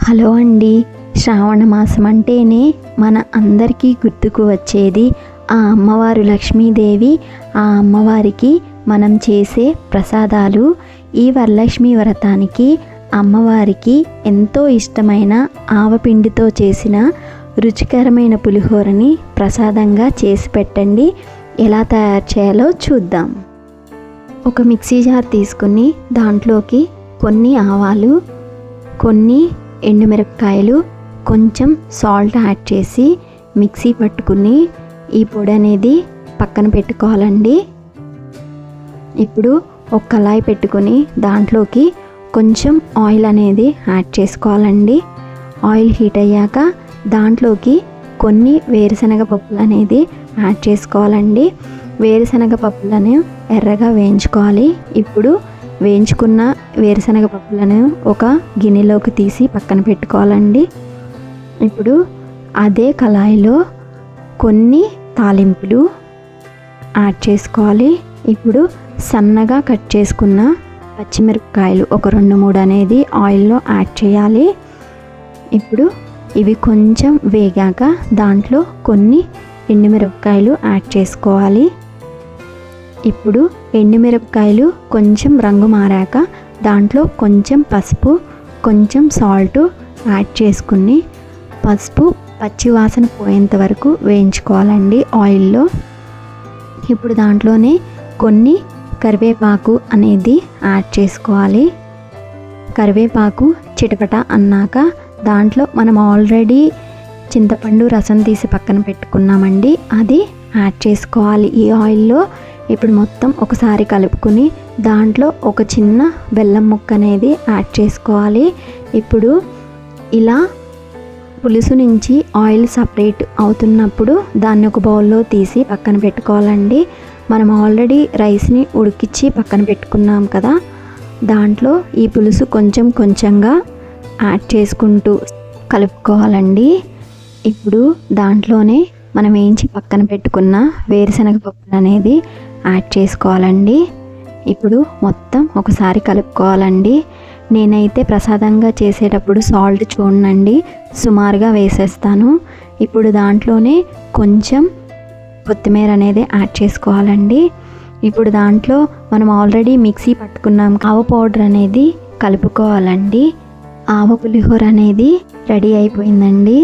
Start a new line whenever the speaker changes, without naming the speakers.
Hello అండి. శ్రావణ మాసం అంటేనే మన అందరికీ గుర్తుకు వచ్చేది ఆ అమ్మవారు లక్ష్మీదేవి. ఆ అమ్మవారికి మనం చేసే ప్రసాదాలు. ఈ వరలక్ష్మి వ్రతానికి అమ్మవారికి ఎంతో ఇష్టమైన ఆవపిండితో చేసిన రుచికరమైన పులిహోరని ప్రసాదంగా చేసి పెట్టండి. ఎలా తయారు చేయాలో చూద్దాం. ఒక మిక్సీ జార్ తీసుకుని దాంట్లోకి కొన్ని ఆవాలు, కొన్ని ఎండుమిరపకాయలు, కొంచెం సాల్ట్ యాడ్ చేసి మిక్సీ పట్టుకుని ఈ పొడి అనేది పక్కన పెట్టుకోవాలండి. ఇప్పుడు ఒక కళాయి పెట్టుకుని దాంట్లోకి కొంచెం ఆయిల్ అనేది యాడ్ చేసుకోవాలండి. ఆయిల్ హీట్ అయ్యాక దాంట్లోకి కొన్ని వేరుశనగ పప్పులు అనేది యాడ్ చేసుకోవాలండి. వేరుశనగ పప్పులను ఎర్రగా వేయించుకోవాలి. ఇప్పుడు వేయించుకున్న వేరుశనగ పప్పులను ఒక గిన్నెలోకి తీసి పక్కన పెట్టుకోవాలండి. ఇప్పుడు అదే కళాయిలో కొన్ని తాలింపులు యాడ్ చేసుకోవాలి. ఇప్పుడు సన్నగా కట్ చేసుకున్న పచ్చిమిరపకాయలు ఒక 2-3 అనేది ఆయిల్లో యాడ్ చేయాలి. ఇప్పుడు ఇవి కొంచెం వేగాక దాంట్లో కొన్ని ఎండుమిరపకాయలు యాడ్ చేసుకోవాలి. ఇప్పుడు ఎండుమిరపకాయలు కొంచెం రంగు మారాక దాంట్లో కొంచెం పసుపు, కొంచెం సాల్ట్ యాడ్ చేసుకుని పసుపు పచ్చి వాసన పోయేంత వరకు వేయించుకోవాలండి ఆయిల్లో. ఇప్పుడు దాంట్లోనే కొన్ని కరివేపాకు అనేది యాడ్ చేసుకోవాలి. కరివేపాకు చిటపట అన్నాక దాంట్లో మనం ఆల్రెడీ చింతపండు రసం తీసి పక్కన పెట్టుకున్నామండి, అది యాడ్ చేసుకోవాలి ఈ ఆయిల్లో. ఇప్పుడు మొత్తం ఒకసారి కలుపుకుని దాంట్లో ఒక చిన్న బెల్లం ముక్క అనేది యాడ్ చేసుకోవాలి. ఇప్పుడు ఇలా పులుసు నుంచి ఆయిల్ సపరేట్ అవుతున్నప్పుడు దాన్ని ఒక బౌల్లో తీసి పక్కన పెట్టుకోవాలండి. మనం ఆల్రెడీ రైస్ని ఉడికించి పక్కన పెట్టుకున్నాం కదా, దాంట్లో ఈ పులుసు కొంచెం కొంచెంగా యాడ్ చేసుకుంటూ కలుపుకోవాలండి. ఇప్పుడు దాంట్లోనే మనం వేయించి పక్కన పెట్టుకున్న వేరుశనగ పప్పులు అనేది యాడ్ చేసుకోవాలండి. ఇప్పుడు మొత్తం ఒకసారి కలుపుకోవాలండి. నేనైతే ప్రసాదంగా చేసేటప్పుడు సాల్ట్ చూడండి, సుమారుగా వేసేస్తాను. ఇప్పుడు దాంట్లోనే కొంచెం కొత్తిమీర అనేది యాడ్ చేసుకోవాలండి. ఇప్పుడు దాంట్లో మనం ఆల్రెడీ మిక్సీ పట్టుకున్నాం ఆవ పౌడర్ అనేది కలుపుకోవాలండి. ఆవ పులిహోర అనేది రెడీ అయిపోయిందండి.